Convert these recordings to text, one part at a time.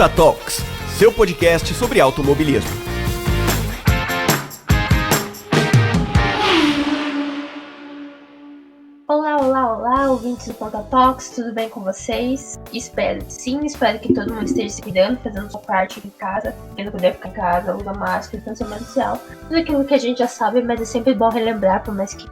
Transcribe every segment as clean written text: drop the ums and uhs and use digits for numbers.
Ponta Talks, seu podcast sobre automobilismo. Olá, ouvintes do Ponta Talks, tudo bem com vocês? Espero que todo mundo esteja se cuidando, fazendo sua parte em casa, quem não puder ficar em casa, usa máscara, distanciamento social, tudo aquilo que a gente já sabe, mas é sempre bom relembrar, por mais que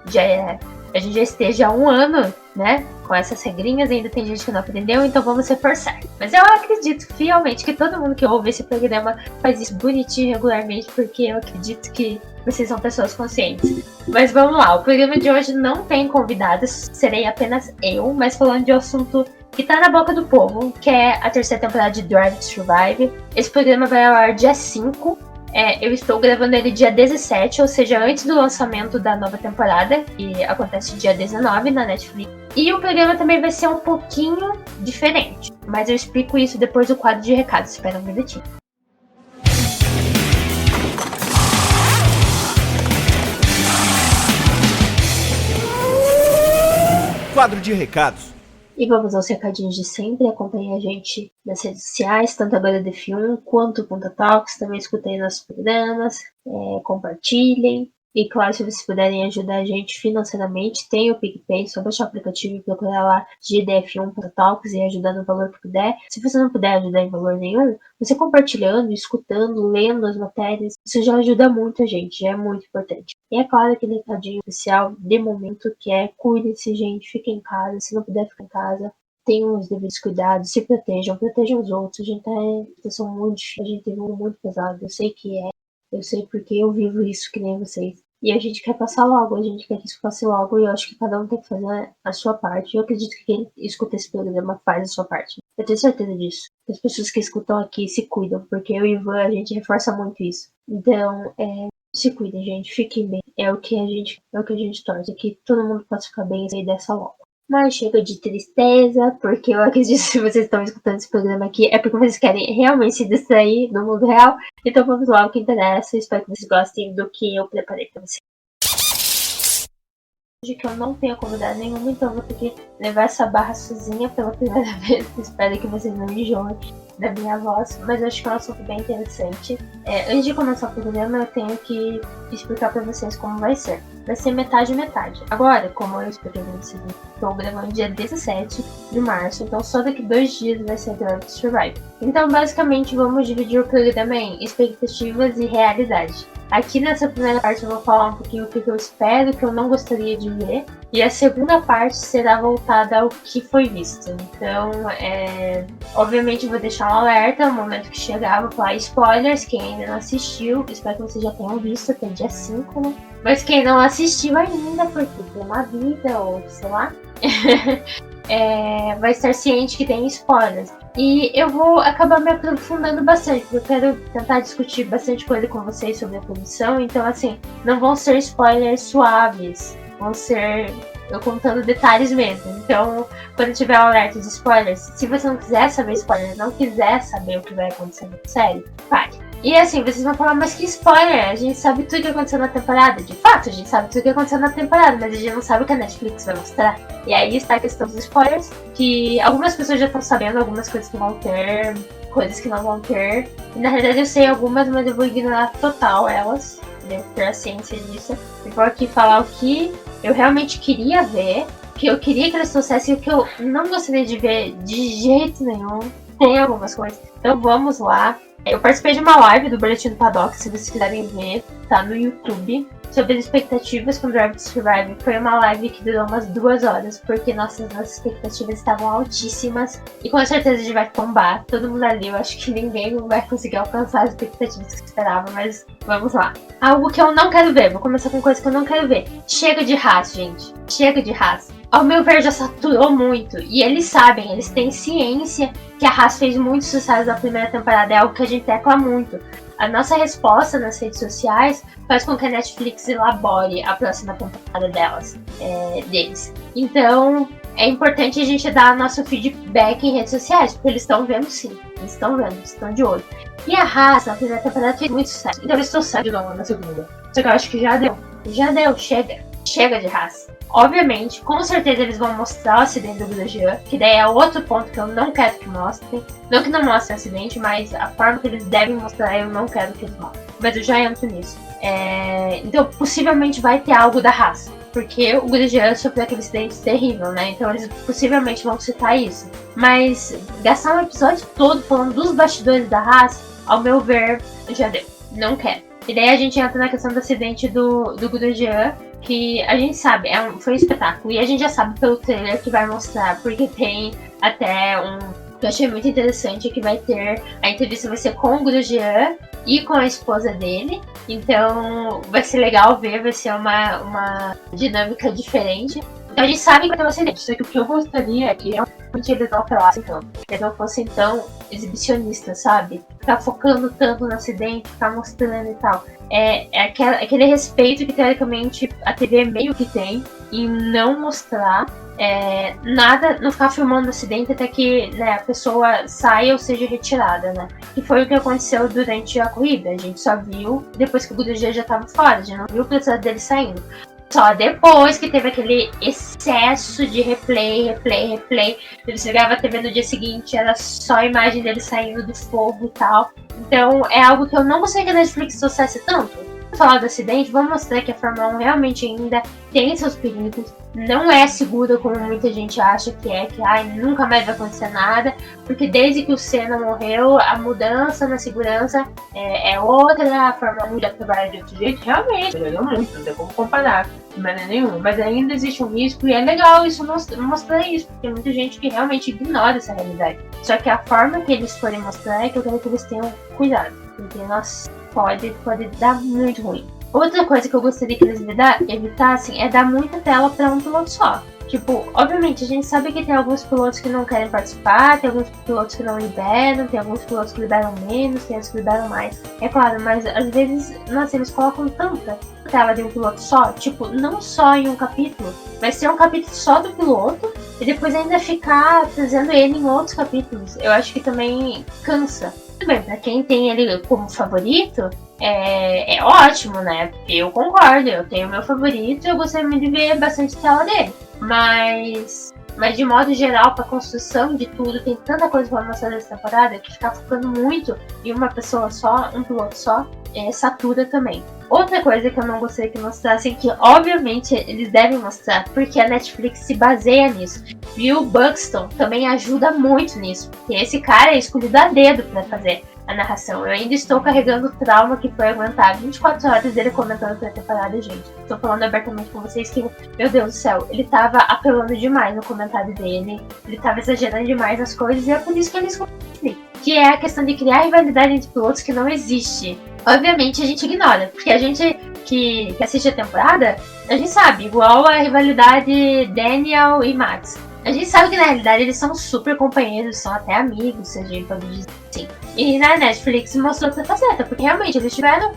a gente já esteja há um ano, né, com essas regrinhas, ainda tem gente que não aprendeu, então vamos reforçar. Mas eu acredito fielmente que todo mundo que ouve esse programa faz isso bonitinho, regularmente, porque eu acredito que vocês são pessoas conscientes. Mas vamos lá, o programa de hoje não tem convidados, serei apenas eu, mas falando de um assunto que tá na boca do povo, que é a terceira temporada de Drive to Survive. Esse programa vai ao ar dia 5. Eu estou gravando ele dia 17, ou seja, antes do lançamento da nova temporada, que acontece dia 19 na Netflix. E o programa também vai ser um pouquinho diferente, mas eu explico isso depois do quadro de recados, espera um minutinho. Quadro de recados. E vamos aos recadinhos de sempre. Acompanhe a gente nas redes sociais, tanto agora do F1 quanto o Ponta Talks. Também escutem nossos programas, compartilhem. E claro, se vocês puderem ajudar a gente financeiramente, tem o PicPay, só baixar o aplicativo e procurar lá GDF1 Ponta Talks e ajudar no valor que puder. Se você não puder ajudar em valor nenhum, você compartilhando, escutando, lendo as matérias, isso já ajuda muito a gente, já é muito importante. E é claro aquele recadinho especial de momento que é: cuide-se, gente, fique em casa, se não puder ficar em casa, tenham os devidos cuidados, se protejam os outros. A gente tá em situação muito difícil, a gente tem um mundo muito pesado, eu sei que eu sei porque eu vivo isso que nem vocês. E a gente quer passar logo, a gente quer que isso passe logo, e eu acho que cada um tem que fazer a sua parte. Eu acredito que quem escuta esse programa faz a sua parte. Eu tenho certeza disso. As pessoas que escutam aqui se cuidam, porque eu e o Ivan, a gente reforça muito isso. Então, se cuidem, gente, fiquem bem. É o que a gente torce, que todo mundo possa ficar bem e sair dessa logo. Mas chega de tristeza, porque eu acredito que se vocês estão escutando esse programa aqui é porque vocês querem realmente se distrair no mundo real. Então vamos lá, o que interessa. Espero que vocês gostem do que eu preparei pra vocês. Hoje que eu não tenho convidado nenhuma, então eu vou ter que levar essa barra sozinha pela primeira vez. Espero que vocês não me enjoem da minha voz, mas eu acho que é um assunto bem interessante. Antes de começar o programa, eu tenho que explicar pra vocês como vai ser. Vai ser metade. Agora, como eu expliquei no seguinte, estou gravando dia 17 de março, então só daqui 2 dias vai ser Drive to Survive. Então, basicamente, vamos dividir o programa em expectativas e realidade. Aqui nessa primeira parte eu vou falar um pouquinho o que eu espero, o que eu não gostaria de ver. E a segunda parte será voltada ao que foi visto. Então, obviamente eu vou deixar um alerta no momento que chegar, vou falar spoilers, quem ainda não assistiu, espero que vocês já tenham visto até dia 5, né? Mas quem não assistiu ainda, porque tem uma vida, ou sei lá, vai estar ciente que tem spoilers. E eu vou acabar me aprofundando bastante, porque eu quero tentar discutir bastante coisa com vocês sobre a produção. Então, assim, não vão ser spoilers suaves, vão ser eu contando detalhes mesmo. Então, quando tiver um alerta de spoilers, se você não quiser saber spoilers, não quiser saber o que vai acontecer na série, pare. E assim, vocês vão falar, mas que spoiler? A gente sabe tudo que aconteceu na temporada. De fato, a gente sabe tudo que aconteceu na temporada, mas a gente não sabe o que a Netflix vai mostrar. E aí está a questão dos spoilers, que algumas pessoas já estão sabendo algumas coisas que vão ter, coisas que não vão ter. E na realidade eu sei algumas, mas eu vou ignorar total elas, devo ter a ciência disso. Eu vou aqui falar o que eu realmente queria ver, o que eu queria que eles trouxessem e o que eu não gostaria de ver de jeito nenhum. Tem algumas coisas. Então vamos lá. Eu participei de uma live do Boletim do Paddock, se vocês quiserem ver, tá no YouTube, sobre as expectativas com Drive to Survive. Foi uma live que durou umas 2 horas, porque nossas expectativas estavam altíssimas, e com certeza a gente vai tombar. Todo mundo ali, eu acho que ninguém vai conseguir alcançar as expectativas que esperava, mas vamos lá. Algo que eu não quero ver, vou começar com coisa que eu não quero ver. Chega de Haas, gente. Chega de Haas. Ao meu ver, já saturou muito. E eles sabem, eles têm ciência que a Haas fez muito sucesso na primeira temporada. É algo que a gente tecla muito. A nossa resposta nas redes sociais faz com que a Netflix elabore a próxima temporada deles. Então, é importante a gente dar nosso feedback em redes sociais, porque eles estão vendo sim. Eles estão vendo, eles estão de olho. E a Haas, na primeira temporada, fez muito sucesso. Então eles trouxeram de novo na segunda. Só que eu acho que já deu. Já deu, chega. Chega de Haas. obviamente, com certeza eles vão mostrar o acidente do Grosjean, que daí é outro ponto que eu não quero que mostrem. Não que não mostrem o acidente, mas a forma que eles devem mostrar eu não quero que eles mostrem. Mas eu já entro nisso. Então, possivelmente vai ter algo da Haas, porque o Grosjean sofreu aquele acidente terrível, né? Então eles possivelmente vão citar isso. Mas gastar um episódio todo falando dos bastidores da Haas, ao meu ver, já deu. Não quero. E daí a gente entra na questão do acidente do Grosjean, que a gente sabe, foi um espetáculo. E a gente já sabe pelo trailer que vai mostrar, porque tem até que eu achei muito interessante, que vai ter, a entrevista vai ser com o Grosjean e com a esposa dele. Então vai ser legal ver, vai ser uma dinâmica diferente. Então a gente sabe que vai ter um acidente, só que o que eu gostaria é que realmente eles não apelassem tanto, que eles não fossem tão exibicionistas, sabe? Ficar focando tanto no acidente, ficar mostrando e tal. Aquele respeito que teoricamente a TV meio que tem em não mostrar nada, não ficar filmando o acidente até que, né, a pessoa saia ou seja retirada, né? Que foi o que aconteceu durante a corrida. A gente só viu depois que o Grosjean já estava fora, a gente não viu o processo dele saindo. Só depois que teve aquele excesso de replay. Ele chegava a TV no dia seguinte, era só a imagem dele saindo do fogo e tal. Então é algo que eu não gostaria que a Netflix trouxesse tanto. Vamos falar do acidente, vamos mostrar que a Fórmula 1 realmente ainda tem seus perigos. Não é segura como muita gente acha que nunca mais vai acontecer nada. Porque desde que o Senna morreu, a mudança na segurança é outra. A Fórmula 1 já trabalha de outro jeito, realmente, melhorou muito, não tem como comparar. De maneira nenhuma, mas ainda existe um risco e é legal isso mostrar isso, porque tem muita gente que realmente ignora essa realidade. Só que a forma que eles forem mostrar é que eu quero que eles tenham cuidado, porque nossa, pode dar muito ruim. Outra coisa que eu gostaria que eles evitassem é dar muita tela para um piloto só. Tipo, obviamente a gente sabe que tem alguns pilotos que não querem participar, tem alguns pilotos que não liberam, tem alguns pilotos que liberam menos, tem outros que liberam mais. É claro, mas às vezes, nossa, eles colocam tanta tela de um piloto só, tipo, não só em um capítulo, mas ser um capítulo só do piloto e depois ainda ficar trazendo ele em outros capítulos. Eu acho que também cansa. Tudo bem, pra quem tem ele como favorito, é ótimo, né? Eu concordo, eu tenho o meu favorito e eu gostaria de ver bastante tela dele. Mas de modo geral, pra construção de tudo, tem tanta coisa pra mostrar dessa temporada que ficar focando muito em uma pessoa só, um piloto só, satura também. Outra coisa que eu não gostaria que mostrassem, que obviamente eles devem mostrar, porque a Netflix se baseia nisso. E o Buxton também ajuda muito nisso, porque esse cara é escolhido a dedo pra fazer a narração. Eu ainda estou carregando o trauma que foi aguentar 24 horas dele comentando a temporada, gente. Estou falando abertamente com vocês que, meu Deus do céu, ele tava apelando demais no comentário dele, ele tava exagerando demais nas coisas, e é por isso que ele escolheu, que é a questão de criar rivalidade entre pilotos que não existe. Obviamente a gente ignora, porque a gente que assiste a temporada, a gente sabe, igual a rivalidade Daniel e Max. A gente sabe que na realidade eles são super companheiros, são até amigos, se a gente pode dizer assim. E na Netflix mostrou outra faceta, porque realmente eles tiveram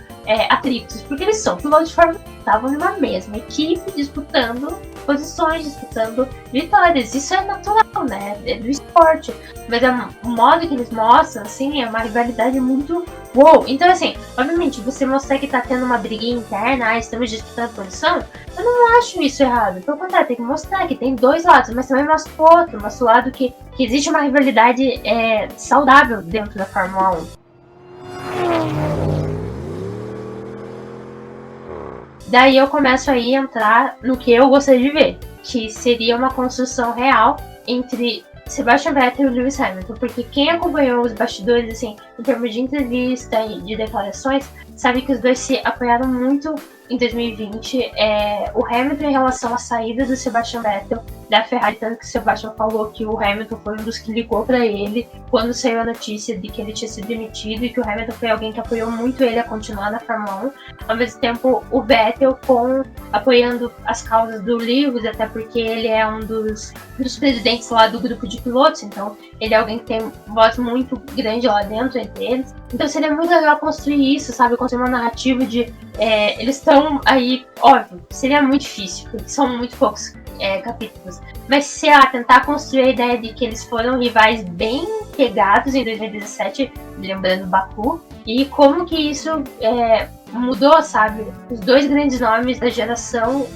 atritos, porque eles são pilotos de Fórmula 1, estavam numa mesma equipe disputando posições, disputando vitórias. Isso é natural, né? É do esporte. Mas o modo que eles mostram, assim, é uma rivalidade muito uou. Então, assim, obviamente, você mostrar que tá tendo uma briguinha interna, estamos disputando posição, eu não acho isso errado. Pelo contrário, tem que mostrar que tem dois lados, mas também mostra o outro, mostra o lado que existe uma rivalidade saudável dentro da Fórmula 1. Daí eu começo aí a entrar no que eu gostaria de ver, que seria uma construção real entre Sebastian Vettel e Lewis Hamilton, porque quem acompanhou os bastidores, assim, em termos de entrevista e de declarações, sabe que os dois se apoiaram muito em 2020. O Hamilton em relação à saída do Sebastian Vettel da Ferrari, tanto que o Sebastian falou que o Hamilton foi um dos que ligou para ele quando saiu a notícia de que ele tinha sido demitido, e que o Hamilton foi alguém que apoiou muito ele a continuar na Fórmula 1. Ao mesmo tempo, o Vettel apoiando as causas do Lewis, até porque ele é um dos presidentes lá do grupo de pilotos, então ele é alguém que tem voz muito grande lá dentro entre eles. Então seria muito legal construir isso, sabe? Construir uma narrativa de eles estão aí, óbvio, seria muito difícil, porque são muito poucos capítulos. Mas, sei lá, tentar construir a ideia de que eles foram rivais bem pegados em 2017, lembrando Baku, e como que isso mudou, sabe? Os dois grandes nomes da geração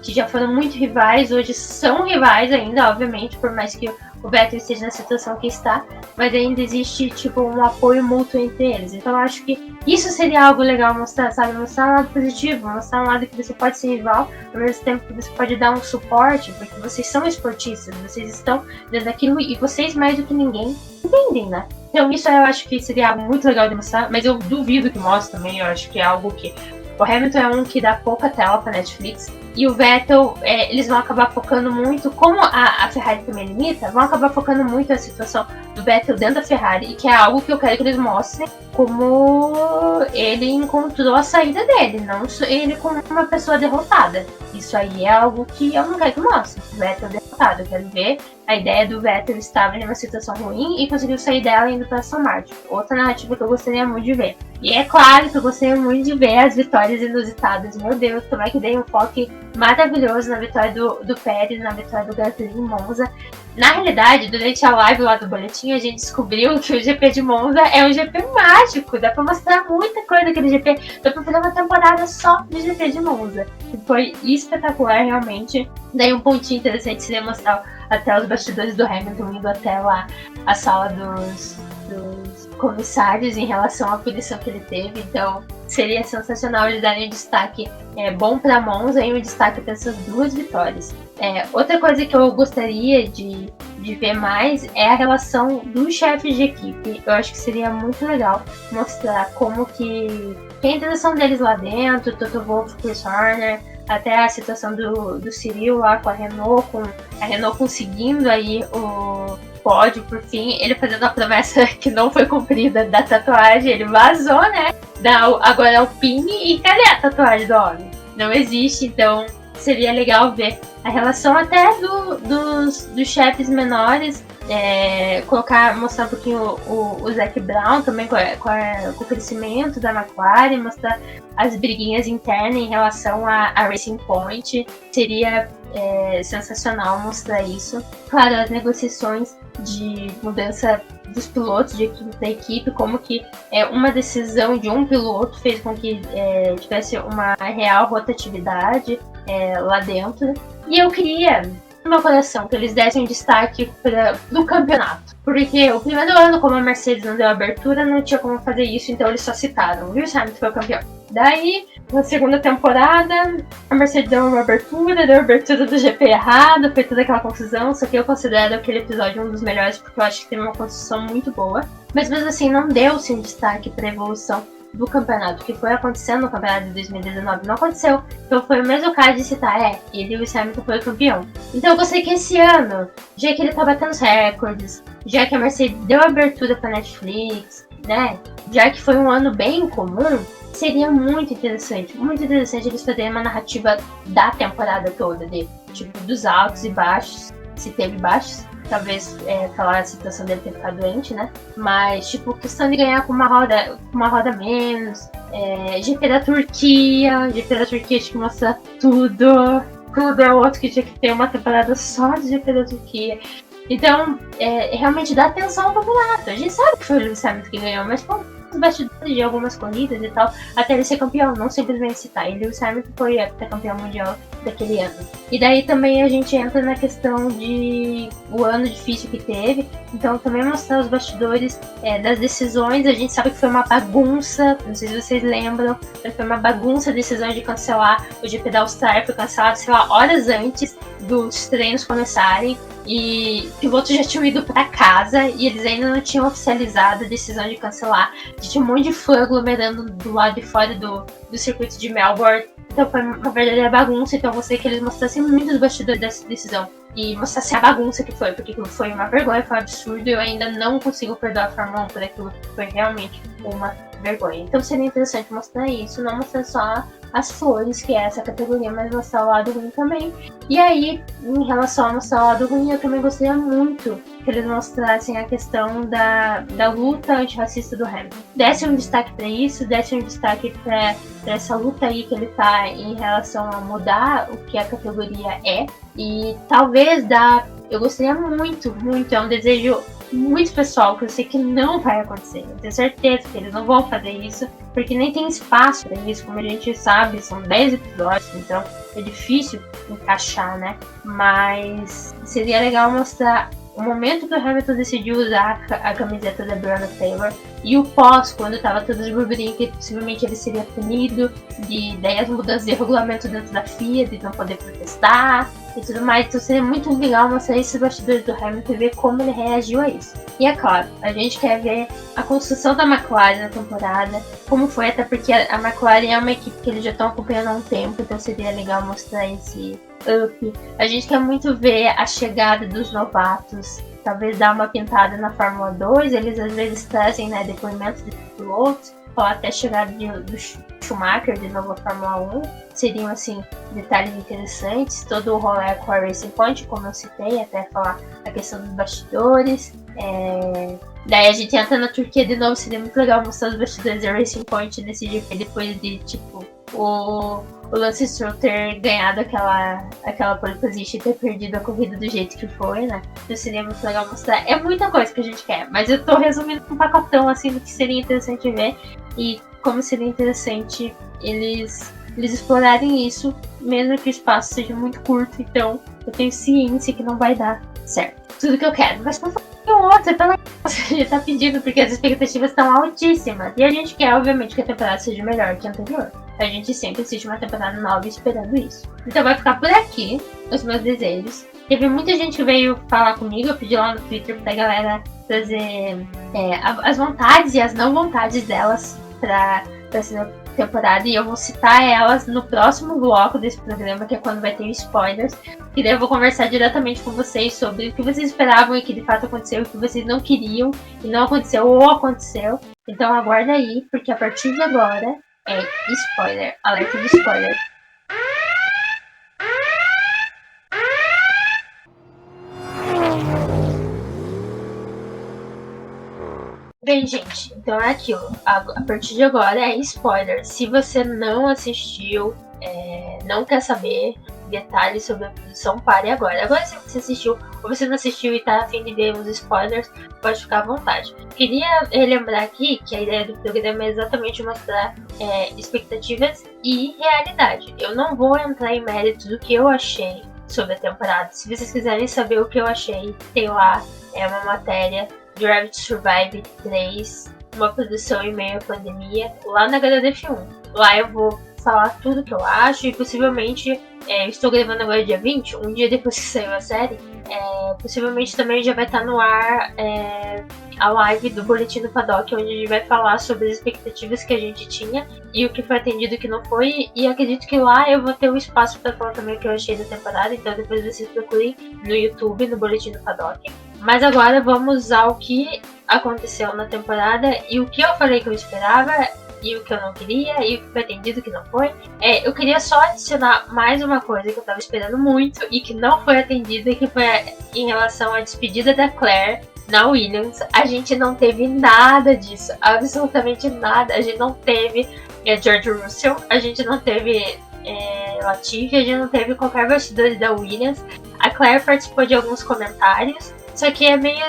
que já foram muito rivais, hoje são rivais ainda, obviamente, por mais que o Vettel esteja na situação que está, mas ainda existe, tipo, um apoio mútuo entre eles. Então eu acho que isso seria algo legal mostrar, sabe? Mostrar um lado positivo, mostrar um lado que você pode ser rival, ao mesmo tempo que você pode dar um suporte, porque vocês são esportistas, vocês estão dentro daquilo e vocês, mais do que ninguém, entendem, né? Então isso eu acho que seria algo muito legal de mostrar, mas eu duvido que mostre também, eu acho que é algo que... O Hamilton é um que dá pouca tela pra Netflix, e o Vettel, eles vão acabar focando muito, como a Ferrari também limita, vão acabar focando muito a situação do Vettel dentro da Ferrari, e que é algo que eu quero que eles mostrem como ele encontrou a saída dele, não ele como uma pessoa derrotada. Isso aí é algo que eu não quero que mostre, o Vettel derrotado, eu quero ver a ideia do Vettel estava em uma situação ruim e conseguiu sair dela indo para Aston Martin. Outra narrativa que eu gostaria muito de ver. E é claro que eu gostaria muito de ver as vitórias inusitadas. Meu Deus, como é que dei um foco maravilhoso na vitória do Pérez, na vitória do Gasly em Monza. Na realidade, durante a live lá do boletim, a gente descobriu que o GP de Monza é um GP mágico. Dá pra mostrar muita coisa daquele GP. Dá pra fazer uma temporada só do GP de Monza. E foi espetacular, realmente. Daí um pontinho interessante seria mostrar até os bastidores do Hamilton indo até lá a sala dos comissários em relação à punição que ele teve. Então seria sensacional eles darem um destaque bom para Monza e um destaque para essas duas vitórias. Outra coisa que eu gostaria de ver mais é a relação dos chefes de equipe. Eu acho que seria muito legal mostrar como que a interação deles lá dentro, Toto Wolff, Chris Horner, até a situação do Cyril lá com a Renault conseguindo aí o pódio por fim, ele fazendo a promessa que não foi cumprida da tatuagem, ele vazou, né? Agora é o Alpine, e cadê a tatuagem do homem? Não existe, então seria legal ver a relação até dos chefes menores, mostrar um pouquinho o Zac Brown também com o crescimento da McLaren, mostrar as briguinhas internas em relação a Racing Point. Seria sensacional mostrar isso. Claro, as negociações de mudança dos pilotos da equipe, como que uma decisão de um piloto fez com que tivesse uma real rotatividade lá dentro. E eu queria, no meu coração, que eles dessem destaque do campeonato. Porque o primeiro ano, como a Mercedes não deu abertura, não tinha como fazer isso, então eles só citaram. Lewis Hamilton foi o campeão. Daí, na segunda temporada, a Mercedes deu uma abertura, deu a abertura do GP errado, foi toda aquela confusão, só que eu considero aquele episódio um dos melhores, porque eu acho que teve uma construção muito boa. Mas mesmo assim, não deu-se um destaque para a evolução do campeonato, que foi acontecendo no campeonato de 2019, não aconteceu. Então foi o mesmo caso de citar, e Lewis Hamilton foi o campeão. Então eu gostei que esse ano, já que ele tá batendo os recordes, já que a Mercedes deu abertura pra Netflix, né, já que foi um ano bem comum, seria muito interessante eles fazerem uma narrativa da temporada toda, tipo, dos altos e baixos, se teve baixos, talvez falar a situação dele ter ficado doente, né? Mas, tipo, questão de ganhar com uma roda menos, GP da Turquia tinha que mostrar tudo é outro que tinha que ter uma temporada só de GP da Turquia. Então, realmente dá atenção ao campeonato. A gente sabe que foi o Lewis Hamilton que ganhou, mas pô, os bastidores de algumas corridas e tal, até ele ser campeão, não simplesmente citar. E Lewis Hamilton foi até campeão mundial daquele ano. E daí também a gente entra na questão de o ano difícil que teve, então também mostrar os bastidores das decisões. A gente sabe que foi uma bagunça, não sei se vocês lembram, mas foi uma bagunça a decisão de cancelar o GP da Austrália, foi cancelado, sei lá, horas antes dos treinos começarem. E pilotos já tinham ido pra casa e eles ainda não tinham oficializado a decisão de cancelar. Tinha um monte de fã aglomerando do lado de fora do circuito de Melbourne. Então foi uma verdadeira bagunça. Então eu gostaria que eles mostrassem muito os bastidores dessa decisão e mostrassem a bagunça que foi, porque foi uma vergonha, foi um absurdo. E eu ainda não consigo perdoar a Fórmula 1 por aquilo, foi realmente uma vergonha. Então seria interessante mostrar isso, não mostrar só as flores, que é essa categoria, mas mostrar o lado ruim também. E aí, em relação a mostrar o lado ruim, eu também gostaria muito que eles mostrassem a questão da luta antirracista do Hamilton. Desse um destaque para isso, desse um destaque para essa luta aí que ele tá em relação a mudar o que a categoria é. E talvez eu gostaria muito, é um desejo muito pessoal que eu sei que não vai acontecer. Eu tenho certeza que eles não vão fazer isso, porque nem tem espaço para isso, como a gente sabe, são 10 episódios, então é difícil encaixar, né? Mas seria legal mostrar o momento que o Hamilton decidiu usar a camiseta da Breonna Taylor e o pós, quando tava todo de burburinho que possivelmente ele seria punido, de ideias mudanças de regulamento dentro da FIA, de não poder protestar e tudo mais. Então seria muito legal mostrar esses bastidores do Hamilton e ver como ele reagiu a isso. E é claro, a gente quer ver a construção da McLaren na temporada, como foi, até porque a McLaren é uma equipe que eles já estão acompanhando há um tempo, então seria legal mostrar esse up. A gente quer muito ver a chegada dos novatos, talvez dar uma pintada na Fórmula 2, eles às vezes trazem, né, depoimentos de pilotos, ou até a chegada do Schumacher de novo à Fórmula 1, seriam assim detalhes interessantes, todo o rolê com a Racing Point, como eu citei, até falar a questão dos bastidores. Daí a gente entra na Turquia de novo, seria muito legal mostrar os bastidores da Racing Point nesse GP, depois de tipo o Lance Stroll ter ganhado aquela pole position e ter perdido a corrida do jeito que foi, né? Então seria muito legal mostrar. É muita coisa que a gente quer, mas eu tô resumindo um pacotão assim do que seria interessante ver e como seria interessante eles explorarem isso, mesmo que o espaço seja muito curto. Então eu tenho ciência que não vai dar certo tudo que eu quero, mas por favor, outra, pela a gente tá pedindo, porque as expectativas estão altíssimas e a gente quer, obviamente, que a temporada seja melhor que a anterior. A gente sempre assiste uma temporada nova esperando isso. Então vai ficar por aqui os meus desejos. Teve muita gente que veio falar comigo, eu pedi lá no Twitter pra galera trazer as vontades e as não vontades delas pra essa temporada, e eu vou citar elas no próximo bloco desse programa, que é quando vai ter spoilers, e daí eu vou conversar diretamente com vocês sobre o que vocês esperavam e que de fato aconteceu, o que vocês não queriam e não aconteceu ou aconteceu. Então aguarda aí, porque a partir de agora é spoiler, alerta de spoiler. Bem, gente, então é aquilo. A partir de agora é spoiler. Se você não assistiu, não quer saber detalhes sobre a produção, pare agora. Agora, se você assistiu ou você não assistiu e tá a fim de ver os spoilers, pode ficar à vontade. Queria relembrar aqui que a ideia do programa é exatamente mostrar expectativas e realidade. Eu não vou entrar em mérito do que eu achei sobre a temporada. Se vocês quiserem saber o que eu achei, tem lá uma matéria Drive to Survive 3, uma produção em meio à pandemia, lá na HDF1. Lá eu vou falar tudo que eu acho e possivelmente, eu estou gravando agora dia 20, um dia depois que saiu a série, possivelmente também já vai estar no ar a live do Boletim do Paddock, onde a gente vai falar sobre as expectativas que a gente tinha e o que foi atendido e o que não foi, e acredito que lá eu vou ter um espaço para falar também o que eu achei da temporada, então depois vocês procurem no YouTube, no Boletim do Paddock. Mas agora vamos ao que aconteceu na temporada e o que eu falei que eu esperava e o que eu não queria e o que foi atendido e o que não foi. Eu queria só adicionar mais uma coisa que eu tava esperando muito e que não foi atendida, e que foi em relação à despedida da Claire na Williams. A gente não teve nada disso, absolutamente nada. A gente não teve George Russell, a gente não teve Latifi, a gente não teve qualquer bastidor da Williams. A Claire participou de alguns comentários, só que é meio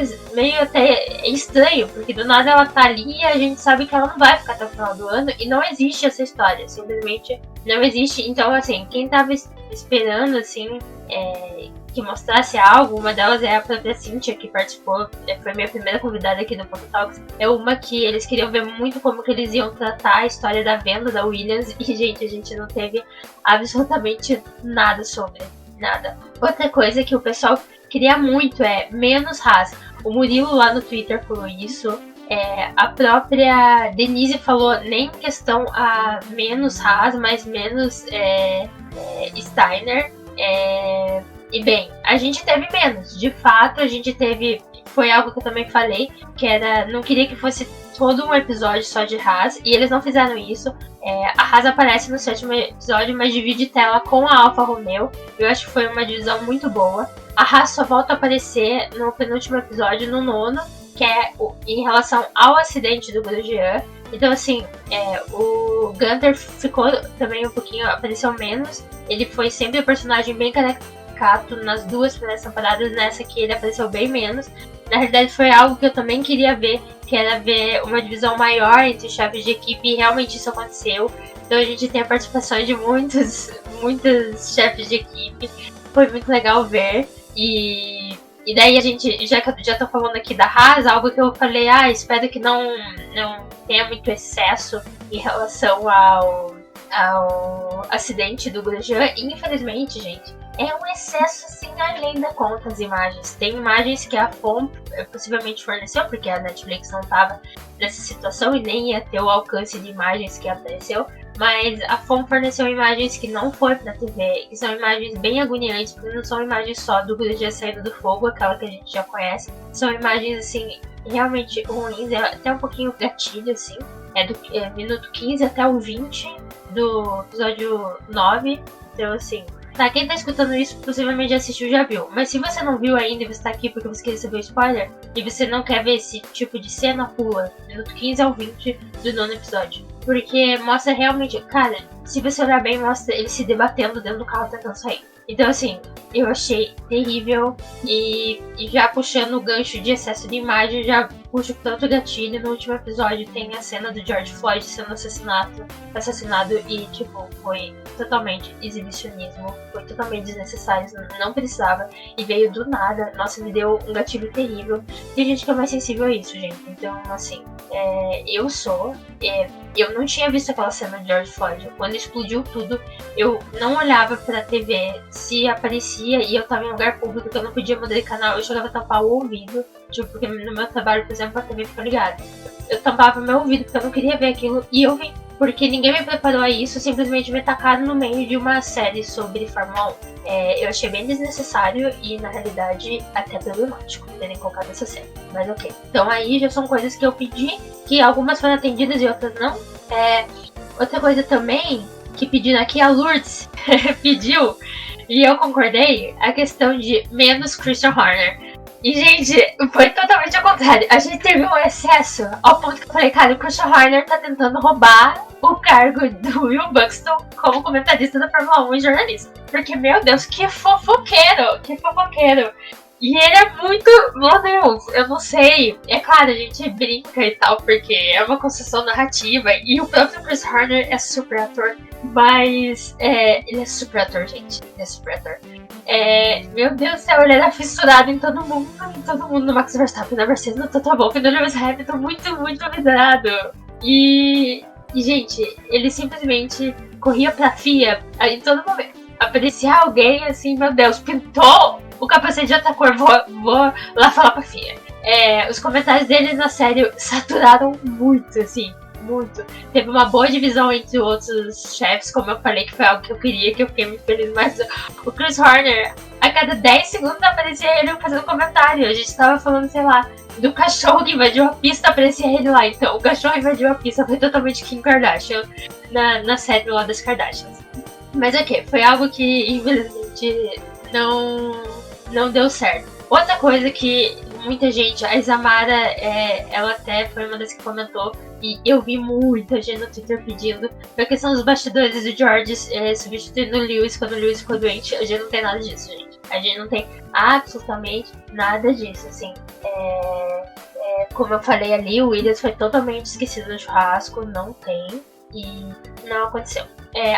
até estranho, porque do nada ela tá ali e a gente sabe que ela não vai ficar até o final do ano, e não existe essa história, simplesmente não existe. Então, assim, quem tava esperando, assim, que mostrasse algo, uma delas é a própria Cynthia, que participou, foi minha primeira convidada aqui no Ponto Talks. É uma que eles queriam ver muito como que eles iam tratar a história da venda da Williams, e, gente, a gente não teve absolutamente nada sobre, nada. Outra coisa que o pessoal queria muito menos Haas. O Murilo lá no Twitter falou isso. A própria Denise falou nem em questão a menos Haas, mas menos Steiner. E bem, a gente teve menos. De fato, a gente teve. Foi algo que eu também falei, que era. Não queria que fosse todo um episódio só de Haas, e eles não fizeram isso. A Haas aparece no 7º episódio, mas divide tela com a Alfa Romeo. Eu acho que foi uma divisão muito boa. A Haas só volta a aparecer no penúltimo episódio, no 9º, que é em relação ao acidente do Grosjean. Então, assim, o Gunter ficou também um pouquinho, apareceu menos. Ele foi sempre um personagem bem caricato nas 2 primeiras temporadas, nessa aqui ele apareceu bem menos. Na realidade foi algo que eu também queria ver, que era ver uma divisão maior entre os chefes de equipe, e realmente isso aconteceu. Então a gente tem a participação de muitos chefes de equipe, foi muito legal ver. E daí a gente, já que eu já tô falando aqui da Haas, algo que eu falei, espero que não tenha muito excesso em relação ao acidente do Grosjean. Infelizmente, gente, é um excesso assim além da conta as imagens. Tem imagens que a FOM possivelmente forneceu, porque a Netflix não estava nessa situação e nem ia ter o alcance de imagens que apareceu. Mas a FOM forneceu imagens que não foi pra TV, que são imagens bem agoniantes, porque não são imagens só do Grosjean saindo do fogo, aquela que a gente já conhece. São imagens, assim, realmente ruins, até um pouquinho gatilho, assim. É do minuto 15 até o 20 do episódio 9. Então, assim, tá, quem tá escutando isso possivelmente já assistiu, já viu. Mas se você não viu ainda e você tá aqui porque você quer receber o spoiler, e você não quer ver esse tipo de cena, pula minuto 15 ao 20 do 9º episódio. Porque mostra realmente, cara, se você olhar bem, mostra ele se debatendo dentro do carro tentando sair. Então, assim, eu achei terrível. E já puxando o gancho de excesso de imagem, já puxo tanto gatilho. No último episódio tem a cena do George Floyd sendo assassinado e, tipo, foi totalmente exibicionismo. Foi totalmente desnecessário, não precisava. E veio do nada. Nossa, me deu um gatilho terrível. Tem gente que é mais sensível a isso, gente. Então, assim, eu não tinha visto aquela cena de George Floyd. Quando explodiu tudo, eu não olhava pra TV se aparecia e eu tava em lugar público que eu não podia mudar de canal. Eu chegava a tampar o ouvido, tipo, porque no meu trabalho, por exemplo, a TV fica ligada. Eu tampava meu ouvido porque eu não queria ver aquilo e eu vi. Porque ninguém me preparou a isso, simplesmente me tacaram no meio de uma série sobre Fórmula 1. Eu achei bem desnecessário e, na realidade, até problemático terem colocado essa série. Mas ok. Então aí já são coisas que eu pedi, que algumas foram atendidas e outras não. Outra coisa também, que pedindo aqui, a Lourdes pediu, e eu concordei, a questão de menos Christian Horner. E, gente, foi totalmente ao contrário. A gente teve um excesso ao ponto que eu falei, cara, o Christian Horner tá tentando roubar o cargo do Will Buxton como comentarista da Fórmula 1 e jornalista. Porque, meu Deus, que fofoqueiro! E ele é muito... Meu Deus, eu não sei. É claro, a gente brinca e tal, porque é uma construção narrativa. E o próprio Chris Horner é super ator. Mas... ele é super ator, gente. Ele é super ator. Meu Deus do céu, ele era fissurado em todo mundo. No Max Verstappen, na Mercedes, no Toto Wolff, no Lewis Hamilton. Muito vidrado. E, gente, ele simplesmente corria pra FIA em todo momento. Aparecia alguém assim, meu Deus, pintou o capacete de outra cor, vou lá falar pra FIA. Os comentários dele na série saturaram muito, assim, muito. Teve uma boa divisão entre outros chefes, como eu falei, que foi algo que eu queria, que eu fiquei muito feliz, mas o Chris Horner, a cada 10 segundos aparecia ele fazendo comentário. A gente tava falando, sei lá, do cachorro que invadiu a pista, aparecia ele lá. Então, o cachorro invadiu a pista, foi totalmente Kim Kardashian na série lá das Kardashians. Mas ok, foi algo que infelizmente não deu certo. Outra coisa que muita gente, a Isamara, ela até foi uma das que comentou, e eu vi muita gente no Twitter pedindo, foi a questão dos bastidores do George substituindo o Lewis quando o Lewis ficou doente. A gente não tem nada disso, gente. A gente não tem absolutamente nada disso, assim. Como eu falei ali, o Williams foi totalmente esquecido no churrasco, não tem, e não aconteceu.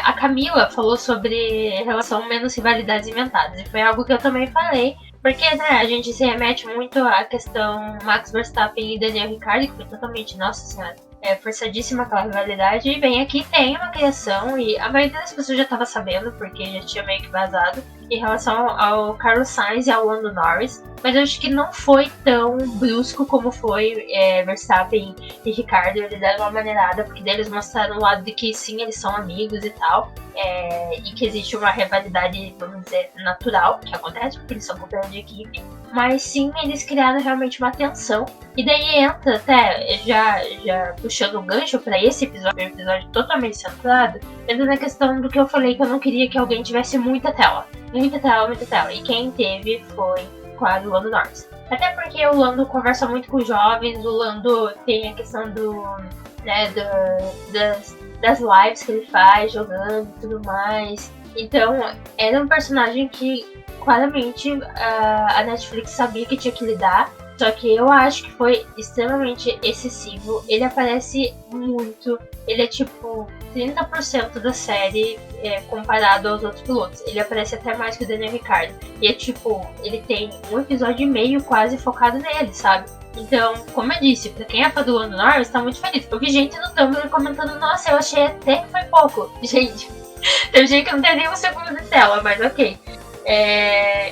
A Camila falou sobre relação menos rivalidades inventadas, e foi algo que eu também falei, porque, né, a gente se remete muito à questão Max Verstappen e Daniel Ricciardo, que foi totalmente, nossa senhora, forçadíssima aquela rivalidade, e bem, aqui tem uma criação, e a maioria das pessoas já estava sabendo, porque já tinha meio que vazado, em relação ao Carlos Sainz e ao Lando Norris, mas eu acho que não foi tão brusco como foi Verstappen e Ricciardo. Eles deram uma maneirada, porque eles mostraram o lado de que sim, eles são amigos e tal, e que existe uma rivalidade, vamos dizer, natural, que acontece, porque eles são companheiros de equipe, mas sim, eles criaram realmente uma tensão, e daí entra até, já puxando um gancho pra esse episódio, um episódio totalmente centrado, entra na questão do que eu falei, que eu não queria que alguém tivesse muita tela, e quem teve foi, claro, o Lando Norris. Até porque o Lando conversa muito com os jovens, o Lando tem a questão das lives que ele faz, jogando e tudo mais. Então, era um personagem que claramente a Netflix sabia que tinha que lidar. Só que eu acho que foi extremamente excessivo. Ele aparece muito. Ele é tipo 30% da série comparado aos outros pilotos. Ele aparece até mais que o Daniel Ricciardo. E é tipo, ele tem um episódio e meio quase focado nele, sabe? Então, como eu disse, pra quem é fã do Lando Norris, tá muito feliz. Eu vi gente no Tumblr comentando, nossa, eu achei até que foi pouco. Gente, teve gente que não tem nem um segundo de tela, mas ok.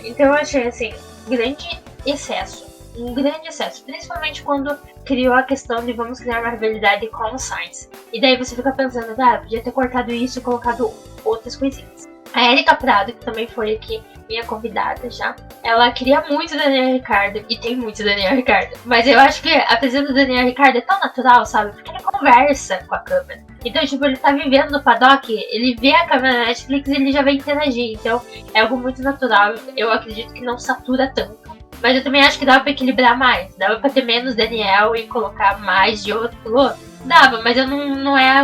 Então eu achei, assim, grande excesso. Um grande excesso, principalmente quando criou a questão de vamos criar uma rivalidade com o Sainz. E daí você fica pensando, podia ter cortado isso e colocado outras coisinhas. A Erika Prado, que também foi aqui minha convidada já, ela queria muito Daniel Ricciardo, e tem muito Daniel Ricciardo. Mas eu acho que a presença do Daniel Ricciardo é tão natural, sabe? Porque ele conversa com a câmera. Então, tipo, ele tá vivendo no paddock, ele vê a câmera na Netflix e ele já vai interagir. Então, é algo muito natural. Eu acredito que não satura tanto. Mas eu também acho que dava pra equilibrar mais. Dava pra ter menos Daniel e colocar mais de outro piloto. Dava, mas eu não é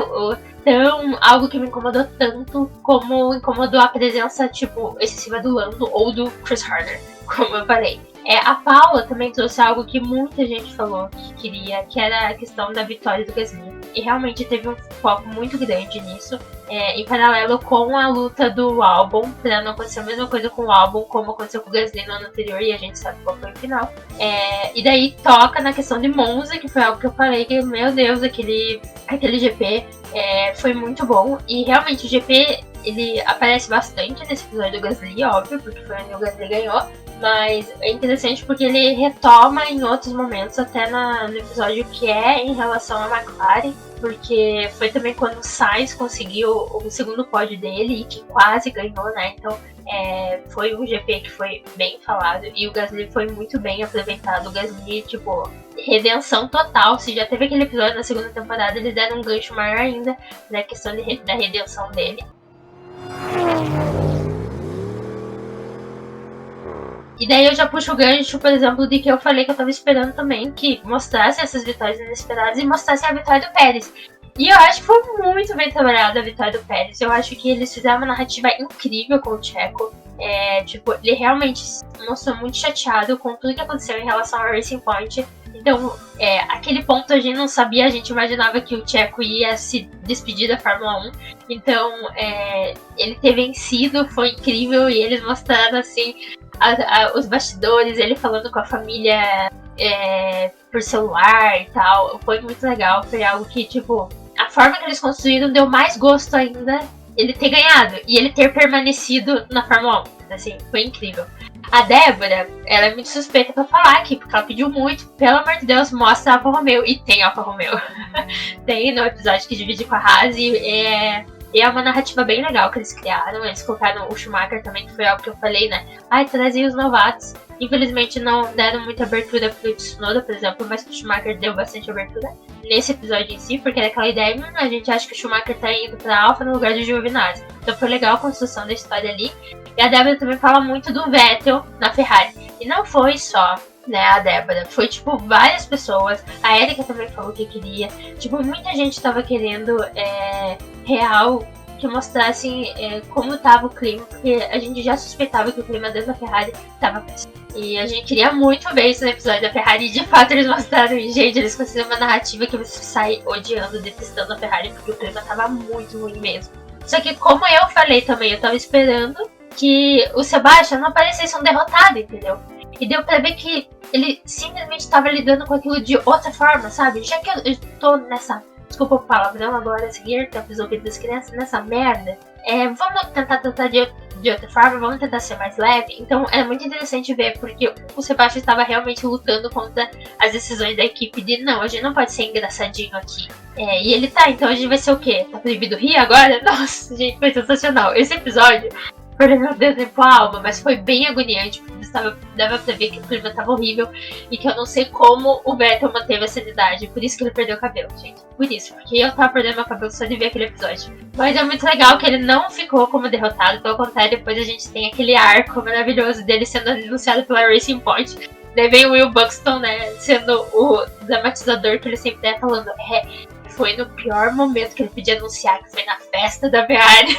algo que me incomodou tanto como incomodou a presença, tipo, excessiva do Lando ou do Chris Horner, como eu falei. A Paula também trouxe algo que muita gente falou que queria, que era a questão da vitória do Gasly. E realmente teve um foco muito grande nisso, em paralelo com a luta do Albon, pra não acontecer a mesma coisa com o Albon como aconteceu com o Gasly no ano anterior, e a gente sabe qual foi o final. E daí toca na questão de Monza, que foi algo que eu falei que, meu Deus, aquele GP foi muito bom. E realmente o GP, ele aparece bastante nesse episódio do Gasly, óbvio, porque foi onde o Gasly ganhou. Mas é interessante porque ele retoma em outros momentos, até no episódio que é em relação a McLaren, porque foi também quando o Sainz conseguiu o segundo pódio dele e que quase ganhou, né? Então foi um GP que foi bem falado e o Gasly foi muito bem aproveitado. O Gasly, tipo, redenção total. Se já teve aquele episódio na segunda temporada, eles deram um gancho maior ainda na questão da redenção dele. E daí eu já puxo o gancho, por exemplo, de que eu falei que eu tava esperando também, que mostrasse essas vitórias inesperadas e mostrasse a vitória do Pérez. E eu acho que foi muito bem trabalhada a vitória do Pérez. Eu acho que eles fizeram uma narrativa incrível com o Checo. Tipo, ele realmente se mostrou muito chateado com tudo que aconteceu em relação ao Racing Point. Então, aquele ponto a gente não sabia, a gente imaginava que o Checo ia se despedir da Fórmula 1. Então, ele ter vencido foi incrível e eles mostraram, assim, os bastidores, ele falando com a família por celular e tal. Foi muito legal, foi algo que, tipo, a forma que eles construíram deu mais gosto ainda ele ter ganhado e ele ter permanecido na Fórmula 1. Assim, foi incrível. A Débora, ela é muito suspeita pra falar aqui, porque ela pediu muito. Pelo amor de Deus, mostra a Alfa Romeo. E tem Alfa Romeo. Tem no episódio que divide com a Haas. E é uma narrativa bem legal que eles criaram. Eles colocaram o Schumacher também, que foi algo que eu falei, né? Trazia os novatos. Infelizmente não deram muita abertura pro Tsunoda, por exemplo, mas o Schumacher deu bastante abertura nesse episódio em si, porque era aquela ideia, a gente acha que o Schumacher tá indo pra Alfa no lugar de Giovinazzi. Então foi legal a construção da história ali. E a Débora também fala muito do Vettel na Ferrari. E não foi só, né, a Débora. Foi, tipo, várias pessoas. A Erika também falou que queria. Tipo, muita gente tava querendo real que mostrassem como tava o clima. Porque a gente já suspeitava que o clima dentro da Ferrari tava péssimo. E a gente queria muito ver isso no episódio da Ferrari. E de fato eles mostraram. E, gente, eles conseguiram uma narrativa que você sai odiando, detestando a Ferrari. Porque o clima tava muito ruim mesmo. Só que, como eu falei também, eu tava esperando que o Sebastian não parecesse um derrotado, entendeu? E deu pra ver que ele simplesmente estava lidando com aquilo de outra forma, sabe? Já que eu tô nessa, desculpa o palavrão agora a seguir, que os ouvidos das crianças, nessa merda, vamos tentar tratar de outra forma, vamos tentar ser mais leve. Então é muito interessante ver, porque o Sebastian estava realmente lutando contra as decisões da equipe de não, a gente não pode ser engraçadinho aqui. E ele tá, então a gente vai ser o quê? Tá proibido rir agora? Nossa, gente, foi sensacional. Esse episódio foi, meu Deus, pra alma, mas foi bem agoniante, porque dava pra ver que o clima tava horrível e que eu não sei como o Vettel manteve a sanidade. Por isso que ele perdeu o cabelo, gente. Por isso, porque eu tava perdendo meu cabelo só de ver aquele episódio. Mas é muito legal que ele não ficou como derrotado, pelo contrário, depois a gente tem aquele arco maravilhoso dele sendo anunciado pela Racing Point. Daí vem o Will Buxton, né, sendo o dramatizador que ele sempre tá falando. Foi no pior momento que ele podia anunciar, que foi na festa da Ferrari.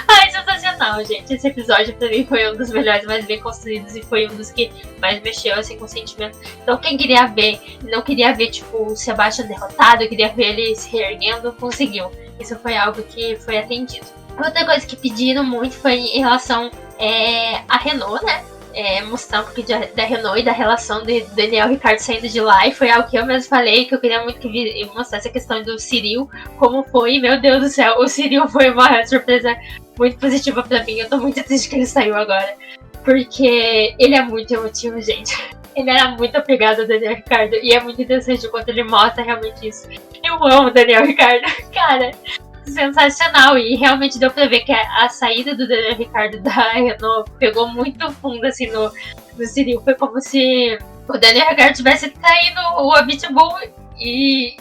Ai, sensacional, gente. Esse episódio pra mim foi um dos melhores, mais bem construídos e foi um dos que mais mexeu assim com o sentimento. Então quem queria ver, não queria ver tipo o Sebastian derrotado, queria ver ele se reerguendo, conseguiu. Isso foi algo que foi atendido. Outra coisa que pediram muito foi em relação à Renault, né? Mostrar um pouquinho da Renault e da relação de Daniel e Ricardo saindo de lá. E foi algo que eu mesmo falei, que eu queria muito que mostrasse a questão do Cyril, como foi. Meu Deus do céu, o Cyril foi uma surpresa muito positiva pra mim. Eu tô muito triste que ele saiu agora. Porque ele é muito emotivo, gente. Ele era muito apegado ao Daniel Ricardo. E é muito interessante quando ele mostra realmente isso. Eu amo o Daniel Ricardo. Cara, sensacional. E realmente deu pra ver que a saída do Daniel Ricardo da Renault pegou muito fundo assim no Cyril. Foi como se o Daniel Ricardo tivesse traindo o Abitbull e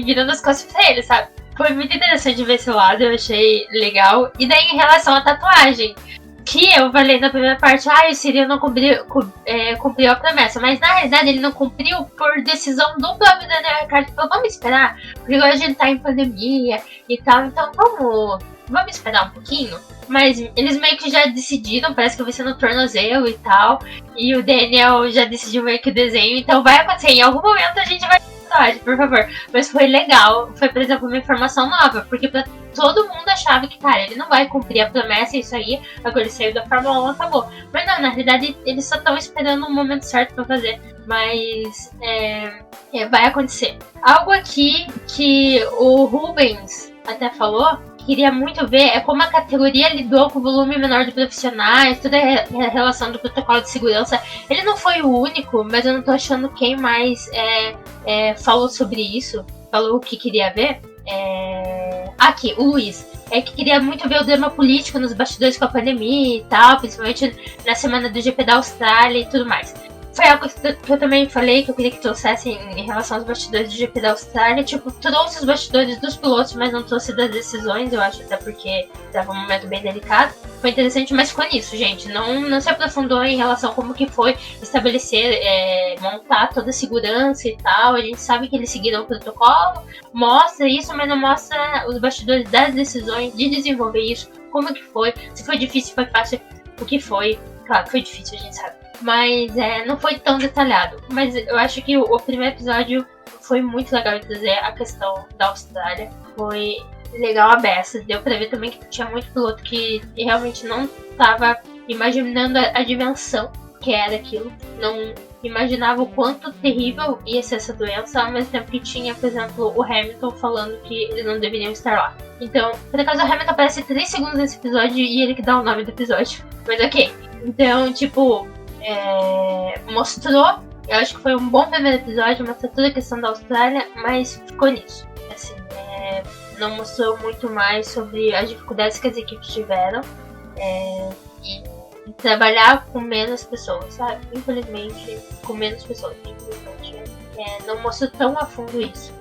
virando as costas pra ele, sabe? Foi muito interessante ver esse lado, eu achei legal. E daí em relação à tatuagem, que eu falei na primeira parte, o Cyril não cumpriu a promessa, mas na realidade ele não cumpriu por decisão do próprio Daniel Ricardo. Falou, vamos esperar, porque hoje ele tá em pandemia e tal, então vamos esperar um pouquinho. Mas eles meio que já decidiram, parece que vai ser no tornozelo e tal, e o Daniel já decidiu meio que o desenho, então vai acontecer, em algum momento a gente vai por favor. Mas foi legal, foi, por exemplo, uma informação nova, porque pra todo mundo achava que, cara, ele não vai cumprir a promessa, isso aí, agora ele saiu da Fórmula 1, acabou. Mas não, na realidade, eles só estão esperando um momento certo pra fazer. Mas vai acontecer. Algo aqui que o Rubens até falou, queria muito ver, é como a categoria lidou com o volume menor de profissionais, toda a relação do protocolo de segurança. Ele não foi o único, mas eu não tô achando quem mais falou sobre isso, falou o que queria ver. Aqui, o Luiz, que queria muito ver o drama político nos bastidores com a pandemia e tal, principalmente na semana do GP da Austrália e tudo mais. Foi algo que eu também falei que eu queria que trouxessem em relação aos bastidores do GP da Austrália. Tipo, trouxe os bastidores dos pilotos, mas não trouxe das decisões, eu acho, até porque estava um momento bem delicado. Foi interessante, mas ficou nisso, gente. Não se aprofundou em relação a como que foi estabelecer, montar toda a segurança e tal. A gente sabe que eles seguiram o protocolo, mostra isso, mas não mostra os bastidores das decisões, de desenvolver isso, como que foi, se foi difícil, se foi fácil, o que foi. Claro, foi difícil, a gente sabe. Mas não foi tão detalhado. Mas eu acho que o primeiro episódio foi muito legal de trazer a questão da Austrália. Foi legal a beça. Deu pra ver também que tinha muito piloto que realmente não tava imaginando a dimensão que era aquilo. Não imaginava o quanto terrível ia ser essa doença, ao mesmo tempo que tinha, por exemplo, o Hamilton falando que eles não deveriam estar lá. Então, por acaso, o Hamilton aparece 3 segundos nesse episódio e ele que dá o nome do episódio. Mas ok. Então, tipo, mostrou, eu acho que foi um bom primeiro episódio, mostrou toda a questão da Austrália, mas ficou nisso. Assim, não mostrou muito mais sobre as dificuldades que as equipes tiveram e trabalhar com menos pessoas, sabe? Infelizmente, com menos pessoas. Infelizmente, não mostrou tão a fundo isso.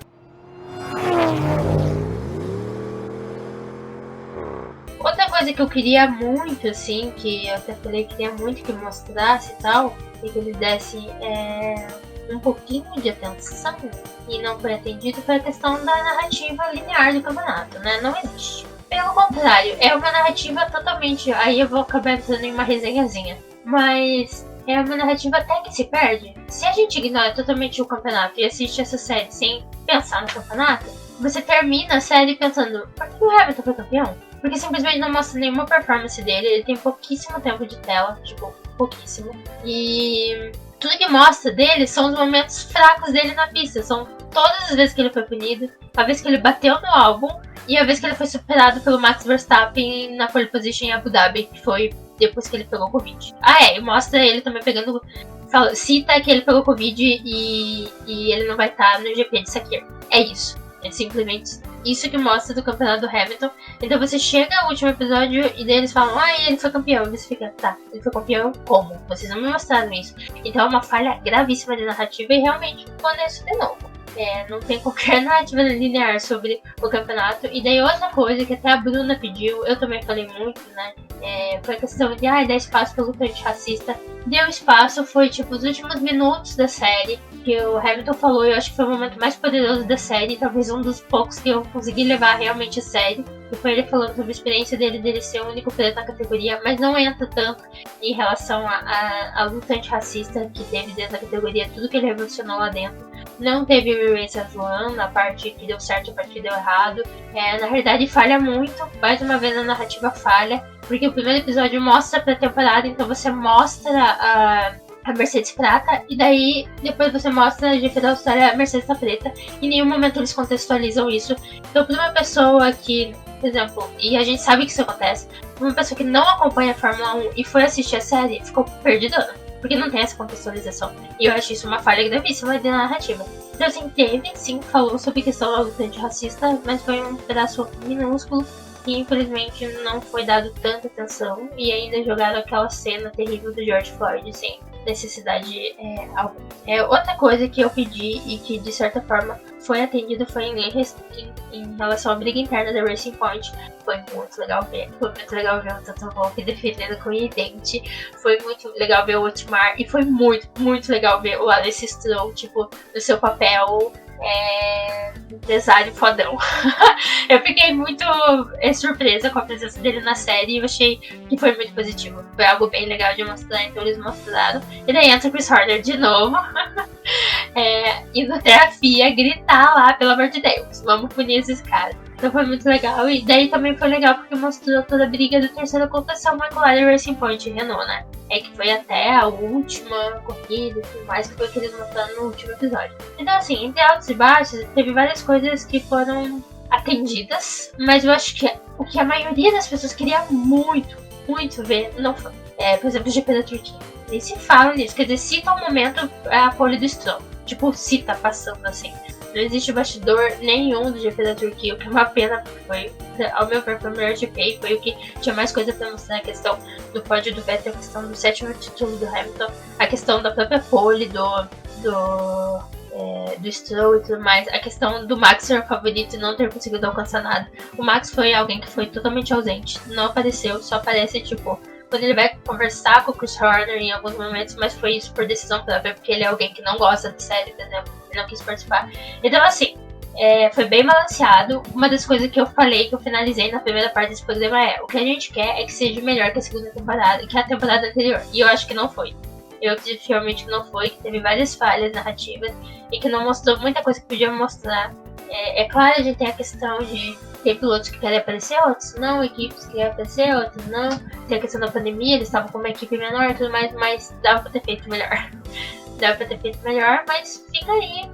Outra coisa que eu queria muito, assim, que eu até falei que queria muito que mostrasse e tal, e que eles dessem um pouquinho de atenção, e não foi atendido, foi a questão da narrativa linear do campeonato, né? Não existe. Pelo contrário, é uma narrativa totalmente... Aí eu vou acabar entrando em uma resenhazinha. Mas é uma narrativa até que se perde. Se a gente ignora totalmente o campeonato e assiste essa série sem pensar no campeonato, você termina a série pensando, por que o Hamilton foi campeão? Porque simplesmente não mostra nenhuma performance dele, ele tem pouquíssimo tempo de tela, tipo, pouquíssimo. E tudo que mostra dele são os momentos fracos dele na pista. São todas as vezes que ele foi punido, a vez que ele bateu no álbum e a vez que ele foi superado pelo Max Verstappen na pole position em Abu Dhabi, que foi depois que ele pegou Covid. E mostra ele também pegando... Cita que ele pegou Covid e ele não vai estar no GP de Sakir. É isso. É simplesmente isso que mostra do campeonato do Hamilton. Então você chega ao último episódio e daí eles falam, ele foi campeão. E você fica, tá, ele foi campeão como? Vocês não me mostraram isso. Então é uma falha gravíssima de narrativa e realmente ficou nisso de novo. Não tem qualquer narrativa linear sobre o campeonato. E daí outra coisa que até a Bruna pediu, eu também falei muito, né? Foi a questão de dar espaço para luta antirracista. Deu espaço, foi tipo os últimos minutos da série que o Hamilton falou. Eu acho que foi o momento mais poderoso da série, talvez um dos poucos que eu consegui levar realmente a sério. E foi ele falando sobre a experiência dele ser o único preto na categoria, mas não entra tanto em relação à luta antirracista que teve dentro da categoria, tudo que ele revolucionou lá dentro. Não teve o Race as One, a parte que deu certo e a parte que deu errado. Na verdade, falha muito. Mais uma vez, a narrativa falha. Porque o primeiro episódio mostra a pré-temporada, então você mostra a Mercedes prata, e daí depois você mostra a GP da Austrália, a Mercedes tá preta. Em nenhum momento eles contextualizam isso. Então, para uma pessoa que, por exemplo, e a gente sabe que isso acontece, uma pessoa que não acompanha a Fórmula 1 e foi assistir a série, ficou perdida. Porque não tem essa contextualização. E eu acho isso uma falha gravíssima da narrativa. Então, assim, sim, falou sobre a questão da luta antirracista, mas foi um pedaço minúsculo que, infelizmente, não foi dado tanta atenção. E ainda jogaram aquela cena terrível do George Floyd, sem necessidade alguma. Outra coisa que eu pedi e que, de certa forma, foi atendida foi em relação à briga interna da Racing Point. Foi muito legal ver. Foi muito legal ver o Toto Wolff defendendo com o dente. Foi muito legal ver o Otmar. E foi muito, muito legal ver o Alex Stroll, tipo, no seu papel empresário fodão. Eu fiquei muito surpresa com a presença dele na série e eu achei que foi muito positivo. Foi algo bem legal de mostrar, então eles mostraram. E daí entra o Chris Horner de novo. Indo até a FIA gritar lá, pelo amor de Deus, vamos punir esses caras. Então foi muito legal. E daí também foi legal porque mostrou toda a briga do terceiro contação McLaren Racing Point e Renault, né? Que foi até a última corrida e tudo mais, que foi o que eles mostraram no último episódio. Então, assim, entre altos e baixos, teve várias coisas que foram atendidas, mas eu acho que o que a maioria das pessoas queria muito, muito ver, não foi. Por exemplo, o GP da Turquia. Nem se fala nisso, quer dizer, cita um momento a pole do Stroll. Tipo, cita passando assim. Não existe bastidor nenhum do GP da Turquia, o que é uma pena, porque foi, ao meu ver, foi o melhor GP, foi o que tinha mais coisa pra mostrar, a questão do pódio do Vettel, a questão do 7º título do Hamilton, a questão da própria pole do Stroll e tudo mais, a questão do Max ser o favorito e não ter conseguido alcançar nada. O Max foi alguém que foi totalmente ausente, não apareceu, só aparece, tipo, quando ele vai conversar com o Chris Horner em alguns momentos, mas foi isso por decisão própria, porque ele é alguém que não gosta de série, por exemplo, ele não quis participar. Então, assim, foi bem balanceado. Uma das coisas que eu falei, que eu finalizei na primeira parte desse programa o que a gente quer é que seja melhor que a segunda temporada, que a temporada anterior, e eu acho que não foi. Eu acredito realmente que não foi, que teve várias falhas narrativas e que não mostrou muita coisa que podia mostrar. Claro, a gente tem a questão de ter pilotos que querem aparecer, outros não, equipes que querem aparecer, outros não. Tem a questão da pandemia, eles estavam com uma equipe menor e tudo mais, mas dava pra ter feito melhor. Dava pra ter feito melhor, mas fica aí.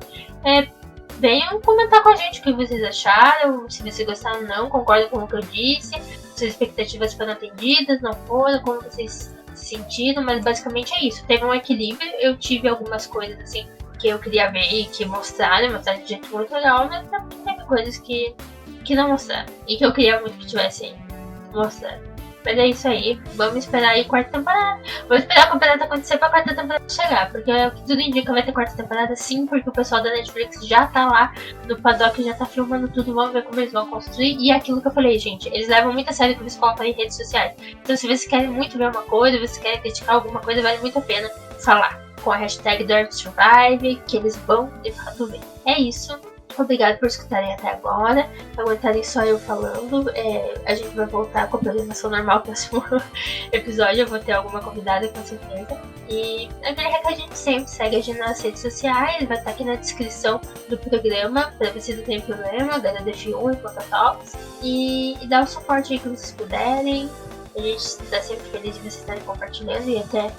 Venham comentar com a gente o que vocês acharam, se vocês gostaram ou não, concordam com o que eu disse, se as expectativas foram atendidas, não foram, como vocês se sentiram, mas basicamente é isso. Teve um equilíbrio, eu tive algumas coisas assim que eu queria ver e que mostraram de jeito muito legal, mas também teve coisas que não mostraram e que eu queria muito que tivessem mostrado. Mas é isso aí, vamos esperar aí quarta temporada. Vamos esperar a campeonato acontecer pra quarta temporada chegar, porque o que tudo indica vai ter quarta temporada sim, porque o pessoal da Netflix já tá lá no paddock, já tá filmando tudo, vamos ver como eles vão construir. E é aquilo que eu falei, gente, eles levam muito a sério o que eles colocam em redes sociais. Então se vocês querem muito ver uma coisa, vocês querem criticar alguma coisa, vale muito a pena falar com a hashtag DarkSurvive, que eles vão de fato ver. É isso. Obrigado por escutarem até agora, aguentarem só eu falando. A gente vai voltar com a programação normal no próximo episódio. Eu vou ter alguma convidada com certeza. E aquele recadinho sempre, segue a gente nas redes sociais, vai estar aqui na descrição do programa, pra vocês não terem problema, da DF1 e Talks. E dá o suporte aí que vocês puderem. A gente está sempre feliz de vocês estarem compartilhando e até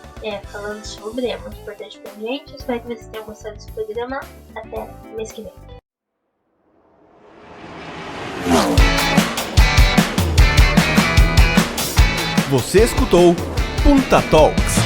falando sobre, é muito importante pra gente. Espero que vocês tenham gostado desse programa. Até mês que vem. Você escutou Punta Talks.